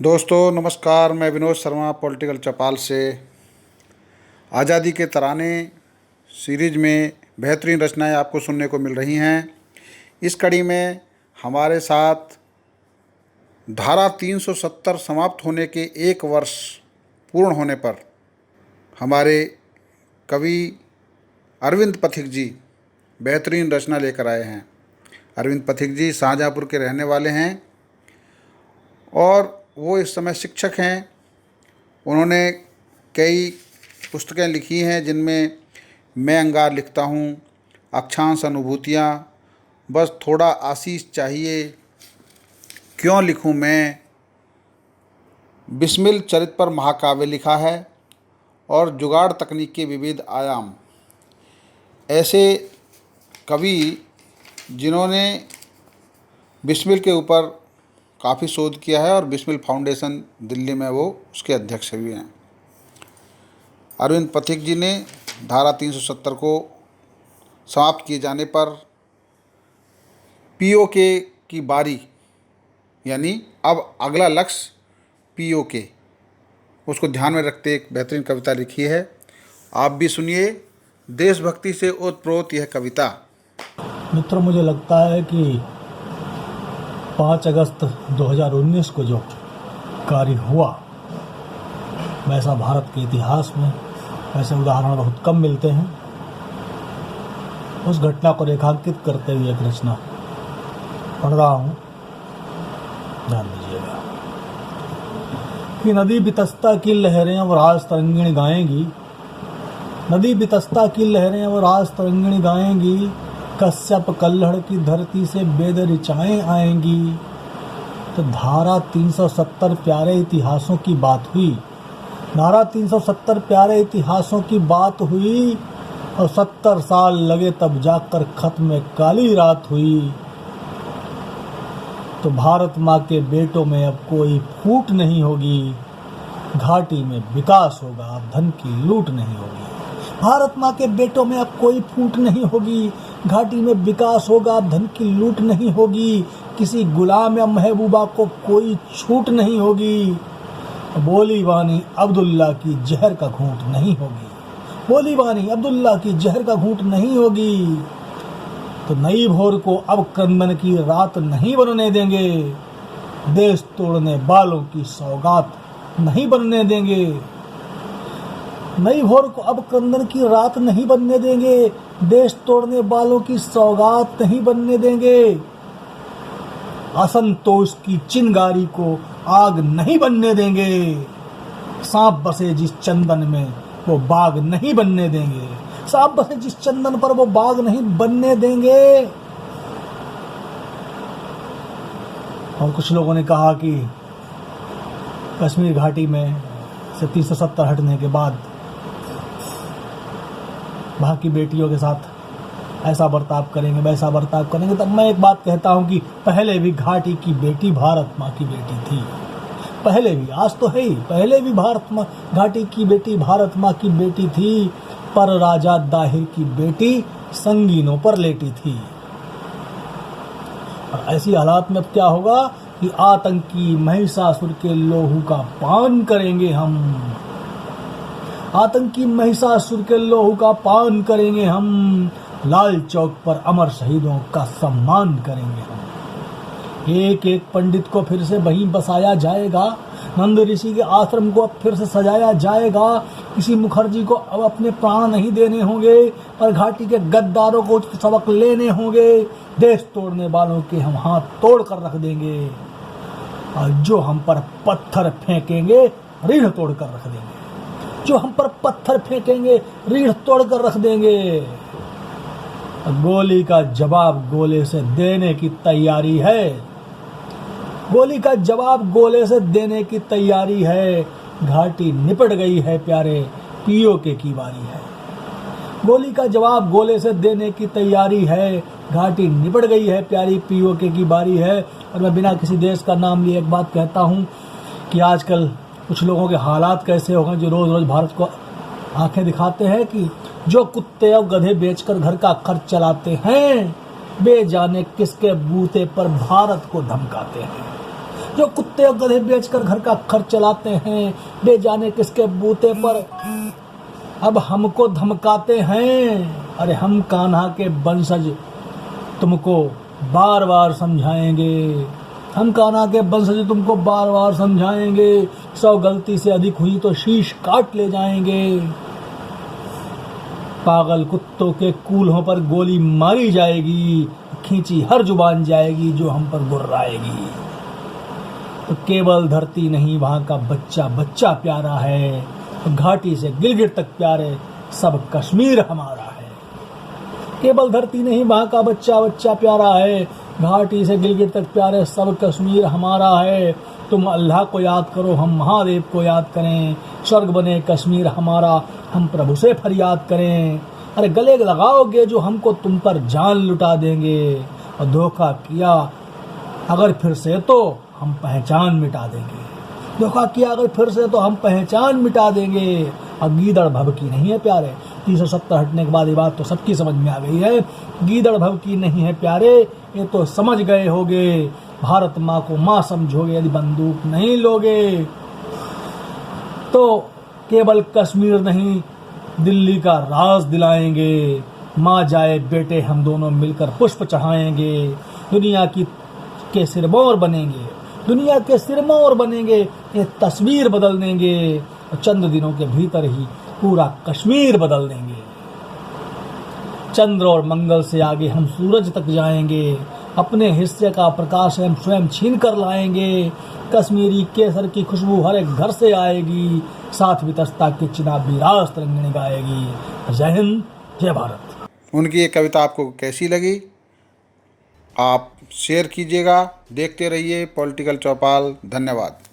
दोस्तों नमस्कार, मैं विनोद शर्मा पॉलिटिकल चौपाल से। आज़ादी के तराने सीरीज में बेहतरीन रचनाएं आपको सुनने को मिल रही हैं। इस कड़ी में हमारे साथ धारा 370 समाप्त होने के 1 वर्ष पूर्ण होने पर हमारे कवि अरविंद पथिक जी बेहतरीन रचना लेकर आए हैं। अरविंद पथिक जी शाहजहाँपुर के रहने वाले हैं और वो इस समय शिक्षक हैं। उन्होंने कई पुस्तकें लिखी हैं जिनमें मैं अंगार लिखता हूँ, अक्षांश अनुभूतियाँ, बस थोड़ा आशीष चाहिए, क्यों लिखूँ मैं, बिस्मिल चरित्र पर महाकाव्य लिखा है और जुगाड़ तकनीक के विविध आयाम। ऐसे कवि जिन्होंने बिस्मिल के ऊपर काफ़ी शोध किया है और बिस्मिल फाउंडेशन दिल्ली में वो उसके अध्यक्ष भी हैं। अरविंद पथिक जी ने धारा 370 को समाप्त किए जाने पर पीओके की बारी, यानी अब अगला लक्ष्य पीओके, उसको ध्यान में रखते एक बेहतरीन कविता लिखी है। आप भी सुनिए देशभक्ति से ओतप्रोत यह कविता। मित्रों, मुझे लगता है कि 5 अगस्त 2019 को जो कार्य हुआ, वैसा भारत के इतिहास में वैसे उदाहरण बहुत कम मिलते हैं। उस घटना को रेखांकित करते हुए एक रचना पढ़ रहा हूँ, ध्यान दीजिएगा। कि नदी बितस्ता की लहरें और आज तरंगिणी गाएंगी, नदी बितस्ता की लहरें और आज तरंगिणी गाएंगी, कश्यप कल्हड़ की धरती से वेद ऋचाएं आएंगी। तो धारा 370 प्यारे इतिहासों की बात हुई, धारा 370 प्यारे इतिहासों की बात हुई और 70 साल लगे तब जाकर खत्म काली रात हुई। तो भारत माँ के बेटों में अब कोई फूट नहीं होगी, घाटी में विकास होगा, अब धन की लूट नहीं होगी। भारत माँ के बेटों में अब कोई फूट नहीं होगी, घाटी में विकास होगा, अब धन की लूट नहीं होगी। किसी गुलाम या महबूबा को कोई छूट नहीं होगी। बोली वानी अब्दुल्ला की जहर का घूंट नहीं होगी, बोली वानी अब्दुल्ला की जहर का घूंट नहीं होगी। तो नई भोर को अब क्रंदन की रात नहीं बनने देंगे, देश तोड़ने वालों की सौगात नहीं बनने देंगे। नई भोर को अब क्रंदन की रात नहीं बनने देंगे, देश तोड़ने वालों की सौगात नहीं बनने देंगे। असंतोष की चिंगारी को आग नहीं बनने देंगे, सांप बसे जिस चंदन में वो बाग नहीं बनने देंगे, सांप बसे जिस चंदन पर वो बाग नहीं बनने देंगे। और कुछ लोगों ने कहा कि कश्मीर घाटी में से 370 हटने के बाद वहाँ की बेटियों के साथ ऐसा बर्ताव करेंगे, वैसा बर्ताव करेंगे। तब मैं एक बात कहता हूँ कि पहले भी घाटी की बेटी भारत माँ की बेटी थी, पहले भी, आज तो है ही, पहले भी भारत माँ घाटी की बेटी भारत माँ की बेटी थी। पर राजा दाहिर की बेटी संगीनों पर लेटी थी। और ऐसी हालात में अब क्या होगा कि आतंकी महिषासुर के लोहू का पान करेंगे हम, आतंकी महिषासुर के लोहू का पान करेंगे हम, लाल चौक पर अमर शहीदों का सम्मान करेंगे हम। एक एक पंडित को फिर से वहीं बसाया जाएगा, नंद ऋषि के आश्रम को अब फिर से सजाया जाएगा। किसी मुखर्जी को अब अपने प्राण नहीं देने होंगे, पर घाटी के गद्दारों को सबक लेने होंगे। देश तोड़ने वालों के हम हाथ तोड़ कर रख देंगे और जो हम पर पत्थर फेंकेंगे रीढ़ तोड़ कर रख देंगे, जो हम पर पत्थर फेंकेंगे रीढ़ तोड़ कर रख देंगे। गोली का जवाब गोले से देने की तैयारी है, गोली का जवाब गोले से देने की तैयारी है। घाटी निपट गई है प्यारे, पीओके की बारी है। गोली का जवाब गोले से देने की तैयारी है, घाटी निपट गई है प्यारी, पीओके की बारी है। और मैं बिना किसी देश का नाम लिए एक बात कहता हूँ कि आजकल कुछ लोगों के हालात कैसे हो गए जो रोज रोज भारत को आंखें दिखाते हैं कि जो कुत्ते और गधे बेचकर घर का खर्च चलाते हैं, बेजाने किसके बूते पर भारत को धमकाते हैं। जो कुत्ते और गधे बेचकर घर का खर्च चलाते हैं, बे जाने किसके बूते पर अब हमको धमकाते हैं। अरे हम कान्हा के वंशज तुमको बार बार समझाएंगे, हम कान्हा के वंशज तुमको बार बार समझाएंगे। 100 गलती से अधिक हुई तो शीश काट ले जाएंगे। पागल कुत्तों के कूल्हों पर गोली मारी जाएगी, खींची हर जुबान जाएगी जो हम पर गुर्राएगी। तो केवल धरती नहीं, वहां का बच्चा बच्चा प्यारा है, घाटी से गिलगित तक प्यारे सब कश्मीर हमारा है। केवल धरती नहीं, वहां का बच्चा बच्चा प्यारा है, घाटी से गिलगित तक प्यारे सब कश्मीर हमारा है। तुम अल्लाह को याद करो, हम महादेव को याद करें, स्वर्ग बने कश्मीर हमारा, हम प्रभु से फरियाद करें। अरे गले लगाओगे जो हमको तुम पर जान लुटा देंगे, और धोखा किया अगर फिर से तो हम पहचान मिटा देंगे। धोखा किया अगर फिर से तो हम पहचान मिटा देंगे। और गीदड़ भभकी नहीं है प्यारे। 370 हटने के बाद ये बात तो सबकी समझ में आ गई है। गीदड़ भभकी नहीं है प्यारे, ये तो समझ गए होगे। भारत माँ को माँ समझोगे यदि बंदूक नहीं लोगे तो। केवल कश्मीर नहीं, दिल्ली का राज दिलाएंगे। माँ जाए बेटे हम दोनों मिलकर पुष्प चढ़ाएंगे। दुनिया के सिरमौर बनेंगे, दुनिया के सिरमौर बनेंगे, ये तस्वीर बदल देंगे। और चंद दिनों के भीतर ही पूरा कश्मीर बदल देंगे। चंद्र और मंगल से आगे हम सूरज तक जाएंगे। अपने हिस्से का प्रकाश हम स्वयं छीन कर लाएंगे। कश्मीरी केसर की खुशबू हर एक घर से आएगी। साथ वितस्ता की चिनाबी राज तिरंगनी गाएगी। जय हिंद, जय भारत। उनकी ये कविता आपको कैसी लगी? आप शेयर कीजिएगा। देखते रहिए पॉलिटिकल चौपाल। धन्यवाद।